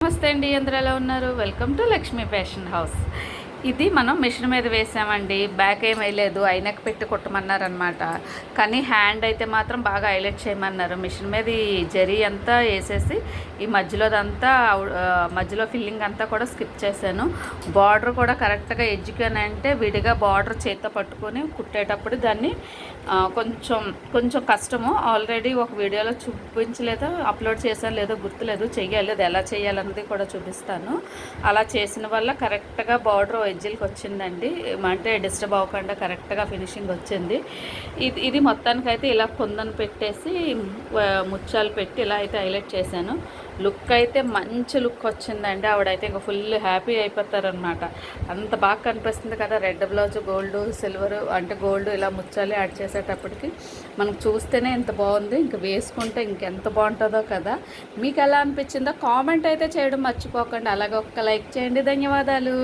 నమస్తే అండి, అందరూ ఎలా ఉన్నారు? Welcome to Lakshmi fashion house. ఇది మనం మిషన్ మీద వేసామండి. బ్యాక్ ఏం వేయలేదు, ఐనక్ పెట్టి కుట్టమన్నారనమాట. కానీ హ్యాండ్ అయితే మాత్రం బాగా హైలైట్ చేయమన్నారు. మిషన్ మీద ఈ జరీ అంతా వేసేసి ఈ మధ్యలోదంతా మధ్యలో ఫిల్లింగ్ అంతా కూడా స్కిప్ చేశాను. బార్డర్ కూడా కరెక్ట్గా ఎడ్జ్గానే అంటే విడిగా బార్డర్ చేత్తో పట్టుకొని కుట్టేటప్పుడు దాన్ని కొంచెం కష్టము. ఆల్రెడీ ఒక వీడియోలో చూపించలేదో అప్లోడ్ చేశాను లేదో గుర్తులేదు, చెయ్యాలి. అది ఎలా చేయాలన్నది కూడా చూపిస్తాను. అలా చేసిన వల్ల కరెక్ట్గా బార్డర్ ఎడ్జిల్కి వచ్చిందండి. అంటే డిస్టర్బ్ అవ్వకుండా కరెక్ట్గా ఫినిషింగ్ వచ్చింది. ఇది మొత్తానికైతే ఇలా కుందను పెట్టేసి ముత్యాలు పెట్టి ఇలా అయితే హైలైట్ చేశాను. లుక్ అయితే మంచి లుక్ వచ్చిందండి. ఆవిడైతే ఇంకా ఫుల్ హ్యాపీ అయిపోతారనమాట. అంత బాగా కనిపిస్తుంది కదా. రెడ్ బ్లౌజ్, గోల్డ్, సిల్వర్ అంటే గోల్డ్ ఇలా ముత్యాలు యాడ్ చేసేటప్పటికి మనకు చూస్తేనే ఎంత బాగుంది. ఇంక వేసుకుంటే ఇంకెంత బాగుంటుందో కదా. మీకు ఎలా అనిపించిందో కామెంట్ అయితే చేయడం మర్చిపోకండి. అలాగే ఒక్క లైక్ చేయండి. ధన్యవాదాలు.